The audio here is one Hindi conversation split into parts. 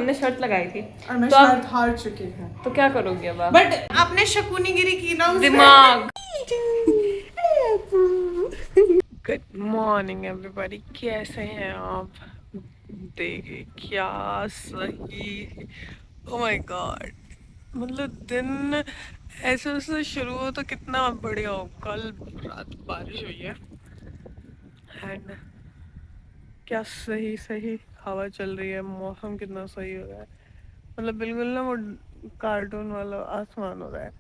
हमने शर्त लगाई थी और मैं तो आप शर्त हार चुकी हूँ। तो क्या करोगे अब आप? बट आपने शकुनीगिरी की ना उसमें। दिमाग। गुड मॉर्निंग एवरीबॉडी, कैसे हैं आप? देखिए क्या सही, ओ माय गॉड। मतलब दिन ऐसे ऐसे शुरू हो तो कितना बढ़िया हो। कल रात बारिश हुई है एंड क्या सही सही हवा चल रही है, मौसम कितना सही हो रहा है। मतलब बिल्कुल ना वो कार्टून वाला आसमान हो रहा है।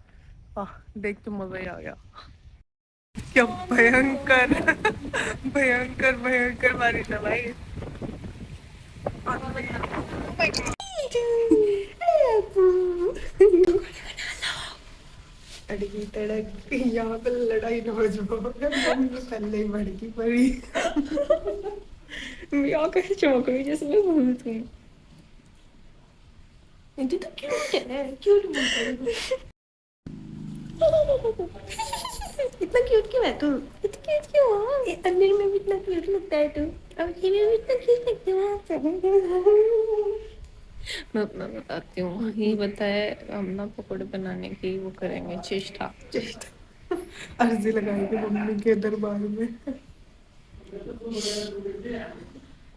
आह, देख के मजा ही आ गया। क्या भयंकर भयंकर भयंकर बारिश है भाई। अड़गी तड़क यहाँ पे लड़ाई न हो जाओ। मम्मी पहले ही भड़की पड़ी। मैं कैसे चमक रही जैसे मैं भूत हूँ। ये तो क्यूट है, क्यूट भूत है। इतना क्यूट क्यों है तू? इतना क्यूट क्यों हो? अंदर में भी इतना क्यूट लगता है तू, और ये में भी इतना क्यूट लगता है। मैं बताती हूँ, ये बताए हम ना पकौड़े बनाने की वो करेंगे चेष्टा। अर्जी लगाएगी मम्मी के दरबार में।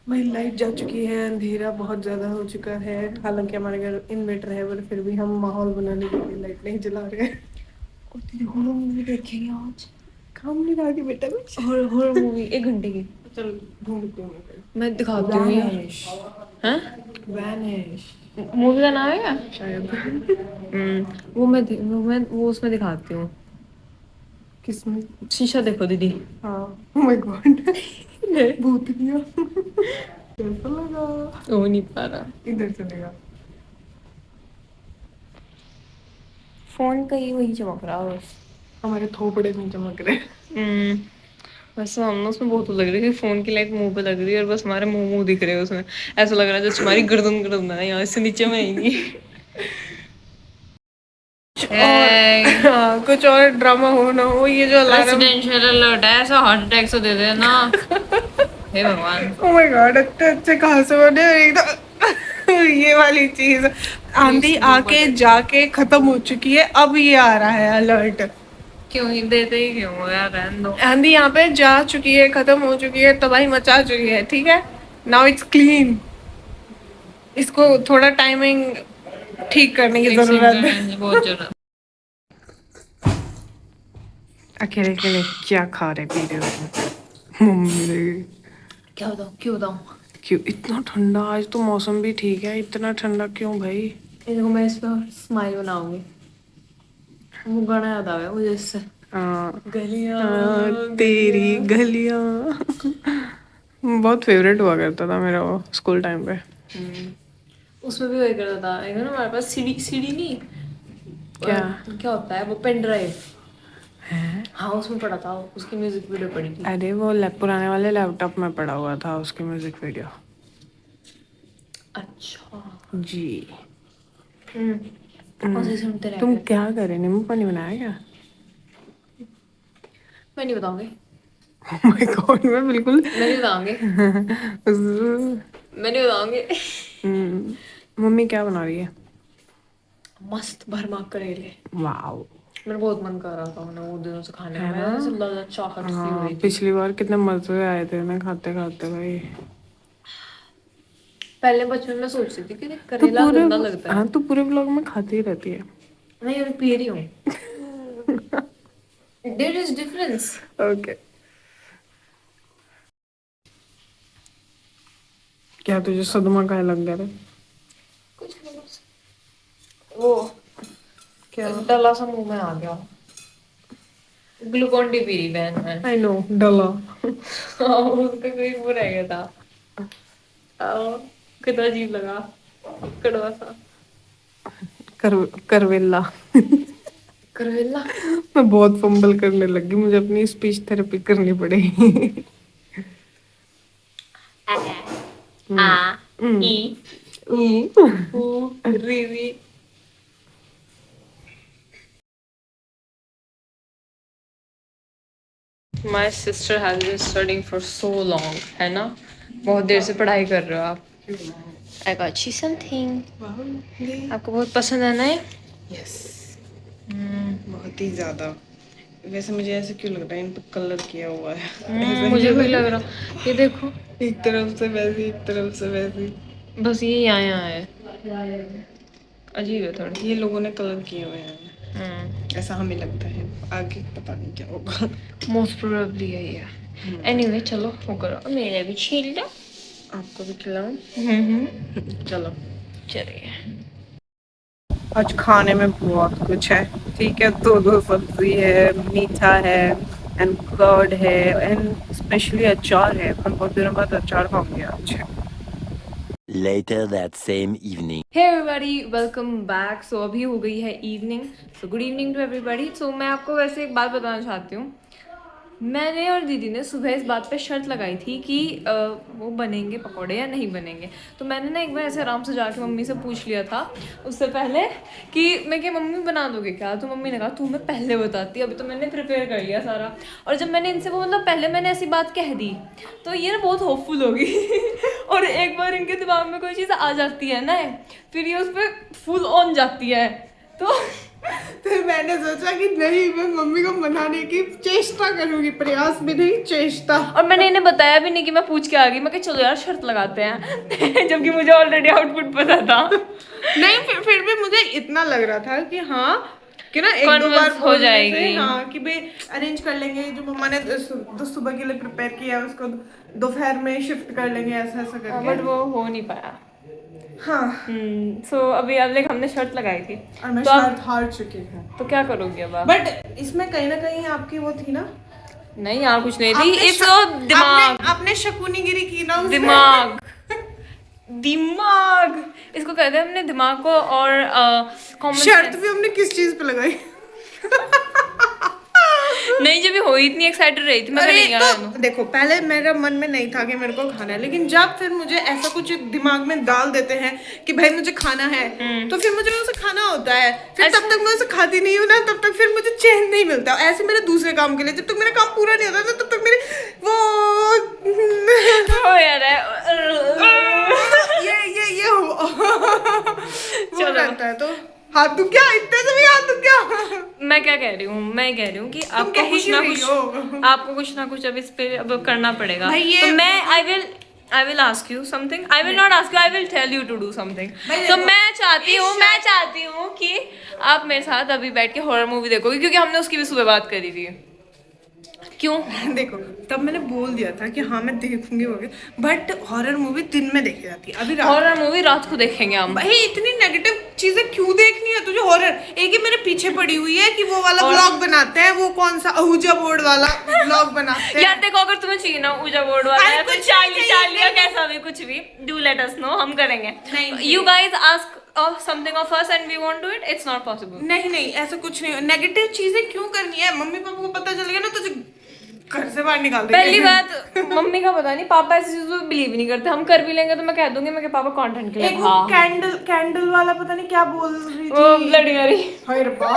भाई लाइट जा चुकी है, अंधेरा बहुत ज्यादा हो चुका है। हालांकि हमारे घर इन्वर्टर है पर फिर भी हम माहौल बनाने के लिए लाइट नहीं जला रहे हैं। और दीदी हॉरर मूवी देखेंगे आज। काम नहीं रहा बेटा कुछ। हॉरर मूवी 1 घंटे की। चल ढूंढते हैं। मैं दिखाती हूँ यार। वैनिश। हैं? वैनिश मूवी का नाम है क्या? शायद। वो उसमें दिखाती हूँ। किसमें? शीशा देखो दीदी। हाँ, oh my god। भूतिया। कैसा लगा? हो नहीं पा रहा। इधर चलेगा। फोन का ही वही चमक रहा है बस। हमारे थोपड़े में चमक रहे। वैसे हम ना उसमें बहुत लग रही है, फोन की लाइट मुंह पे लग रही है और बस हमारे मुंह दिख रहे हैं उसमें। ऐसा लग रहा है जैसे हमारी गर्दन गर्दन है यहाँ से नीचे में आएंगी। और हाँ, कुछ और ड्रामा हो ना हो, ये जो अलार्म। रेसिडेंशियल अलर्ट है, ऐसा हार्ट अटैक से दे दे ना। हे भगवान। ओ माय गॉड, अच्छे अच्छे कहाँ से बने एकदम। ये वाली चीज आंधी आके जाके खत्म हो चुकी है, अब ये आ रहा है अलर्ट। क्यों ही देते ही क्यों हो यार, रहने दो। आंधी यहाँ पे जा चुकी है, खत्म हो चुकी है, तबाही मचा चुकी है, ठीक है। Now it's clean. इसको थोड़ा टाइमिंग ठीक करने की फिक्सिंग जरूरत है। करने की बहुत जरूरत। अकेले अकेले क्या खा रहे पी रहे हो? मम्मी क्या बताऊँ, क्यों बताऊँ? क्यों इतना ठंडा? आज तो मौसम भी ठीक है, इतना ठंडा क्यों भाई? देखो मैं इस पर स्माइल बनाऊंगी, वो गाना याद आ गया मुझे इससे। गलियां तेरी गलियां। गलियां। बहुत फेवरेट हुआ करता था मेरा वो स्कूल टाइम पे। उसमें भी वही करता था, एक ना हमारे पास सीडी सीडी नहीं, क्या? क्या होता है वो, पेन ड्राइव। है? हाँ उसमें पड़ा था, उसकी म्यूजिक वीडियो पड़ी थी। अरे वो पुराने वाले लैपटॉप में पड़ा हुआ था उसकी म्यूजिक वीडियो। अच्छा। जी। उसे सुनते रह तुम गए। क्या करे, नींबू पानी बनाया क्या? मैं नहीं बताऊंगी। Oh my God, मैं बिल्कुल। मैं नहीं बताऊंगी। मैं नहीं बताऊंगी। मम्मी क्या बना रही है? मस्त भरमा करेले। वाओ। मेरा बहुत मन कर रहा था उन्हें वो दिनों से खाने का, है ना? मैं ऐसे लगा चाहत सी हो हाँ, रही थी। पिछली बार कितने मजे आए थे ना खाते खाते भाई। पहले बचपन में सोचती थी कि तो करेला पूरे, गंदा लगता है। हाँ तो पूरे ब्लॉग में खाती ही रहती है। नहीं मैं पी रही हूँ। There is difference. ओके। क्या तुझे सदमा का लग गया था? कुछ नहीं बस वो क्या? डला सा मुंह में आ गया। ग्लूकोन डी पी रही बहन मैं। आई नो, डला। हाँ, उसका कोई वो रह गया था। आओ, कितना अजीब लगा, कड़वा सा। कर करवेला। करेला। मैं बहुत फंबल करने लगी, मुझे अपनी स्पीच थेरेपी करनी पड़ेगी। आ हम्म। ई ऊ ऊ री री। My sister has been studying for so long, है ना? बहुत देर से पढ़ाई कर रहे हो आप। I got you something. आपको बहुत पसंद है ना ये? यस, बहुत ही ज्यादा। वैसे मुझे ऐसे क्यों लग रहा है इन पे कलर किया हुआ है? ऐसा मुझे नहीं भी लग रहा। ये देखो, एक तरफ से वैसी, एक तरफ से वैसी। बस ये यहाँ है, अजीब है थोड़ी। ये लोगों ने कलर किए हुए हैं, ऐसा हमें लगता है। आगे पता नहीं क्या होगा। मोस्ट प्रोबेबली यही है। एनीवे चलो वो करो, मेरे भी छील दो। आपको भी खिलाऊं? चलो चलिए। आज खाने में बहुत कुछ है, ठीक है। दो सब्जी है, मीठा है, एंड कर्ड है, एंड स्पेशली अचार है। मैं बहुत दिनों बाद अचार खाऊंगी आज। Later that same evening. Hey everybody, welcome back. So अभी हो गई है evening. So good evening to everybody. So मैं आपको वैसे एक बात बताना चाहती हूँ। मैंने और दीदी ने सुबह इस बात पे शर्त लगाई थी कि वो बनेंगे पकौड़े या नहीं बनेंगे। तो मैंने ना एक बार ऐसे आराम से जाके मम्मी से पूछ लिया था उससे पहले कि मैं क्या मम्मी बना दोगे क्या? तो मम्मी ने कहा तू मैं पहले बताती, अभी तो मैंने प्रिपेयर कर लिया सारा। और जब मैंने इनसे वो मतलब पहले मैंने ऐसी बात कह दी तो ये ना बहुत होपफुल होगी और एक बार इनके दिमाग में कोई चीज़ आ जाती है ना, फिर ये उस पर फुल ऑन जाती है। तो फिर मैंने सोचा कि नहीं, मैं मम्मी को मनाने की चेष्टा करूंगी, प्रयास भी नहीं, चेष्टा। और मैंने इन्हें बताया भी नहीं कि मैं पूछ के आ गई। मैं कहा चलो यार शर्त लगाते हैं जबकि मुझे ऑलरेडी आउटपुट पता था। नहीं, फिर भी मुझे इतना लग रहा था कि हाँ, कि ना एक दो बार हो जाएगी। हाँ कि भाई अरेंज कर लेंगे। जो मम्मा ने सुबह के लिए प्रिपेयर किया उसको दोपहर में शिफ्ट कर लेंगे, ऐसा ऐसा करके। बट वो हो नहीं पाया। हाँ। सो अभी अब लाइक हमने शर्त लगाई थी और मैं तो शर्त हार चुकी हूँ। तो क्या करोगी अब आप? बट इसमें कहीं ना कहीं आपकी वो थी ना। नहीं यार कुछ नहीं थी। आपने इट्स दिमाग। आपने शकुनीगिरी की ना उसमें। दिमाग दिमाग इसको कहते हैं हमने दिमाग को। और कॉमन शर्त भी हमने किस चीज पे लगाई? नहीं, जब भी हो इतनी एक्साइटेड रही थी मैं अरे नहीं यार। तो देखो, पहले मेरा मन में नहीं था कि मेरे को खाना है, लेकिन जब फिर मुझे ऐसा कुछ दिमाग में डाल देते हैं कि भाई मुझे खाना है, तो फिर मुझे उसे खाना होता है। फिर तब तक मैं उसे खाती नहीं हूँ ना, तब तक फिर मुझे चैन नहीं मिलता। ऐसे मेरे दूसरे काम के लिए जब तक मेरा काम पूरा नहीं होता ना, तब तक मेरे वो हो यार ये हो रहता है। तो हाथ दुख गया, इतने से भी हाथ दुख गया। मैं क्या कह रही हूँ, मैं कह रही हूँ कि आपको कह कुछ ही ना रही कुछ हो। आपको कुछ ना कुछ अब इस पे अब करना पड़ेगा। भाई ये तो मैं I will ask you something. I will not ask you, I will tell you to do something. तो मैं चाहती हूँ कि आप मेरे साथ अभी बैठ के हॉरर मूवी देखोगे, क्योंकि हमने उसकी भी सुबह बात करी थी। क्यों? देखो, तब मैंने बोल दिया था कि हाँ मैं देखूंगी वगैरह, बट हॉरर मूवी दिन में देखी जाती है। अभी हॉरर मूवी रात को देखेंगे हम। भाई इतनी नेगेटिव चीजें क्यों देखनी है तुझे? हॉरर एक ही मेरे पीछे पड़ी हुई है कि वो वाला व्लॉग बनाते हैं, वो कौन सा अहूजा बोर्ड वाला व्लॉग बनाते हैं। यार देखो, अगर तुम्हें चाहिए ना ऊजा बोर्ड वाला या फिर चार्ली या कैसा भी कुछ भी, डू लेट अस नो, हम करेंगे। You guys ask something of us and we won't do it, it's not possible. नहीं ऐसा कुछ नहीं। नेगेटिव चीजें क्यों करनी है? मम्मी पापा को पता चल गया ना तुझे घर से बाहर निकाल देंगे। पहली बात मम्मी का पता नहीं, पापा ऐसी चीजों पे बिलीव नहीं करते। हम कर भी लेंगे तो मैं कह दूंगी मैं कि पापा कंटेंट के लिए। एक वो कैंडल वाला पता नहीं क्या बोल रही वो थी। Bloody Mary. हाय रब्बा।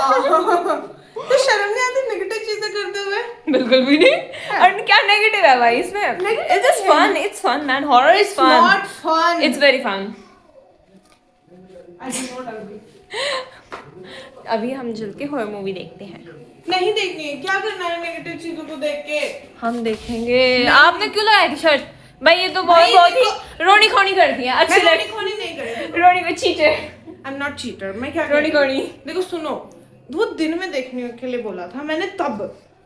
तो शर्म नहीं आती नेगेटिव चीजें करते हुए? बिल्कुल भी नहीं। और क्या नेगेटिव है भाई इसमें? It's just fun, it's fun man, horror is fun, not fun, it's very fun. अभी हम चल के हॉरर मूवी देखते हैं। नहीं देखनी है, क्या करना है नेगेटिव चीजों को देख के? हम देखेंगे। आपने क्यों लगाई थी शर्ट? भाई ये तो बहुत ही रोनी खोनी करती है। अच्छी रोनी खोनी नहीं करेगी। रोनी को cheater. I am not cheater. मैं क्या रोनी खोनी। देखो सुनो, वो दिन में देखने के लिए बोला था मैंने तब,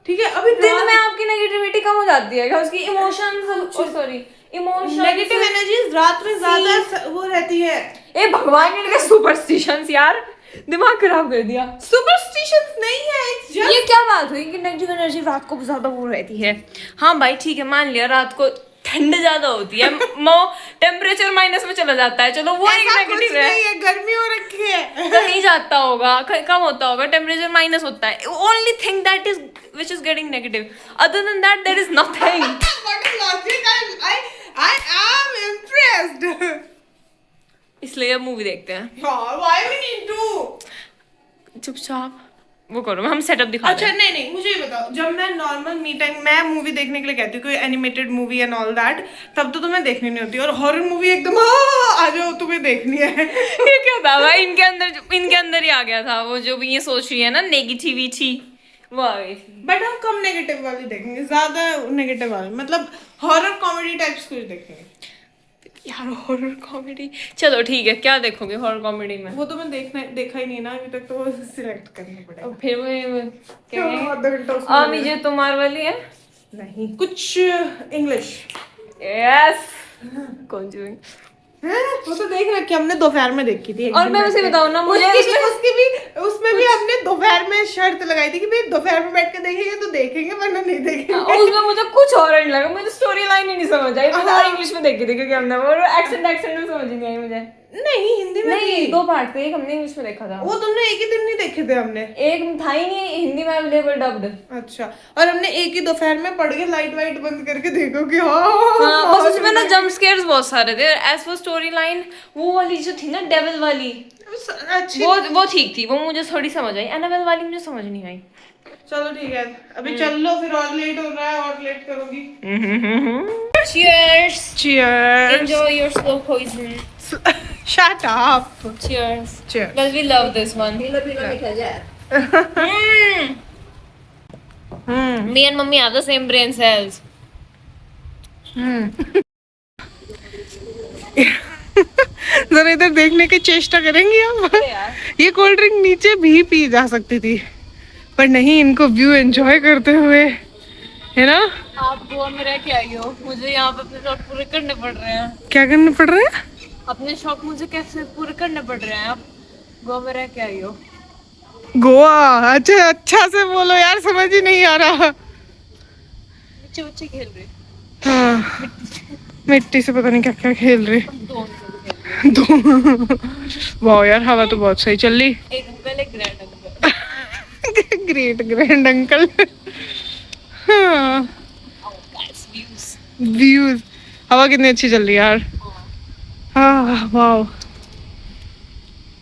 ठीक है। अभी दिन में आपकी नेगेटिविटी कम हो जाती है क्या? उसकी emotions, sorry emotions, negative energy रात में ज्यादा वो रहती है। ए भगवान ने सुपरस्टिशंस यार दिमाग खराब कर दिया। सुपरस्टिशंस नहीं है, it's just... ये क्या बात हुई कि नेगेटिव एनर्जी रात को ज्यादा वो रहती है? हाँ भाई ठीक है, मान लिया रात को ठंड ज्यादा होती है, टेम्परेचर माइनस में चला जाता है, चलो वो एक नेगेटिव है। गर्मी हो रखी है। कहीं जाता होगा, कम होता होगा, टेम्परेचर माइनस होता है। Only thing that is which is getting negative, other than that there is nothing. What a logic! I am impressed. इसलिए अब मूवी देखते हैं। Why we need to? चुपचाप वो करो, हम सेटअप दिखा अच्छा नहीं नहीं, मुझे ये बताओ, जब मैं नॉर्मल मी टाइम मैं मूवी देखने के लिए कहती हूँ कोई animated movie and all that, तब तो तुम्हें देखनी नहीं होती, और हॉरर मूवी एकदम आ जाओ तुम्हें देखनी है। ये क्या था भाई, इनके अंदर ही आ गया था वो, जो भी ये सोच रही है ना नेगेटिविटी, वो आ गई थी। बट हम कम नेगेटिव वाली देखेंगे, ज्यादा नेगेटिव वाली, मतलब हॉरर कॉमेडी टाइप्स कुछ देखेंगे। यार हॉरर कॉमेडी, चलो ठीक है, क्या देखोगे हॉरर कॉमेडी में? वो तो मैं देखा ही नहीं ना अभी तक, तो वो सिलेक्ट करना पड़ेगा। और फिर वो क्या आधा घंटा उसमें है, मुझे तुम्हार वाली है नहीं, कुछ इंग्लिश। यस कॉन्जूरिंग, वो तो देख रखी हमने, दोपहर में देखी थी। और मैं उसे बताऊं ना, मुझे उसमें भी हमने दोपहर में शर्त लगाई थी कि भाई दोपहर में बैठ के देखेंगे तो देखेंगे, वरना नहीं देखेंगे। उसमें मुझे कुछ और नहीं लगा, मुझे स्टोरी लाइन ही नहीं समझ आई, मैं इंग्लिश में देखी थी क्योंकि हमने वो एक्सेंट में समझ ही नहीं आई मुझे। नहीं हिंदी में नहीं, 2 पार्ट थे, एक हमने इंग्लिश में देखा था, वो तुमने एक ही दिन नहीं देखे थे हमने, एक था ही नहीं हिंदी में अवेलेबल डब्ड। अच्छा, और हमने एक ही दोपहर में पढ़ के लाइट वाइट बंद करके देखो कि हाँ, बस उसमें ना जंप स्केयर्स बहुत सारे थे। एज फॉर स्टोरी लाइन, वो वाली जो थी ना डेविल वाली, अच्छी। वो ठीक थी, वो मुझे थोड़ी समझ आई। एनाबेल वाली मुझे समझ नहीं आई। चलो ठीक है, अभी चल लो, फिर और लेट हो रहा है, और लेट करोगी। Cheers. Cheers. Enjoy your slow poison. Shut up. Cheers. Cheers. Well, we love this one. Me and mummy have the same brain cells. जरा इधर देखने की चेष्टा करेंगी आप। ये कोल्ड ड्रिंक नीचे भी पी जा सकती थी, पर नहीं, इनको व्यू एंजॉय करते हुए, है ना। आप गोवा में रह के आई हो, मुझे यहाँ पे अपने शौक पूरे करने पड़ रहे हैं। क्या करने पड़ रहे हैं? अपने शौक मुझे कैसे पूरे करने पड़ रहे हैं? आप गोवा में रह के आई हो। गोवा? अच्छा से बोलो यार, समझ ही नहीं आ रहा। बच्चे बच्चे खेल रहे, हाँ, मिट्टी से पता नहीं क्या क्या खेल रहे। दो वाह यार, हवा तो बहुत सही चल रही। एक अंकल, एक grand uncle. Great grand uncle. हाँ, व्यूज, हवा कितनी अच्छी चल रही है यार। हाँ वाह।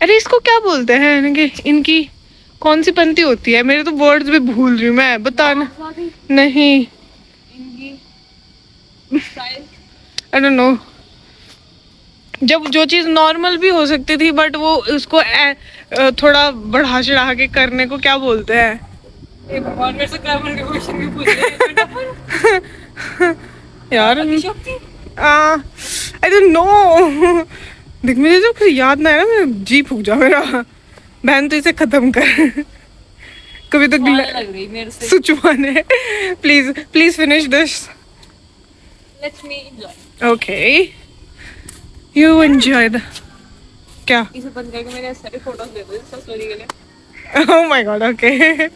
अरे इसको क्या बोलते हैं, इनकी कौन सी पंक्ति होती है? मेरे तो वर्ड्स भी भूल रही हूँ मैं, बताना। नहीं, आई डोंट नो। जब जो चीज नॉर्मल भी हो सकती थी, बट वो उसको थोड़ा बढ़ा चढ़ा के करने को क्या बोलते हैं? मेरे से ग्रामर के क्वेश्चन भी पूछ रहे हैं यार, शक्ति। I don't know. देख, मुझे जब कुछ याद ना है ना, मैं जी फूक जा मेरा। बहन तो इसे खत्म कर। कभी तो लग रही मेरे से। सुचवान है। Please please finish this. Let's me enjoy. Okay, you enjoy the. क्या? इसे बंद करके मेरे सारे फोटोज ले दो इंस्टा स्टोरी के लिए। Oh my God, okay.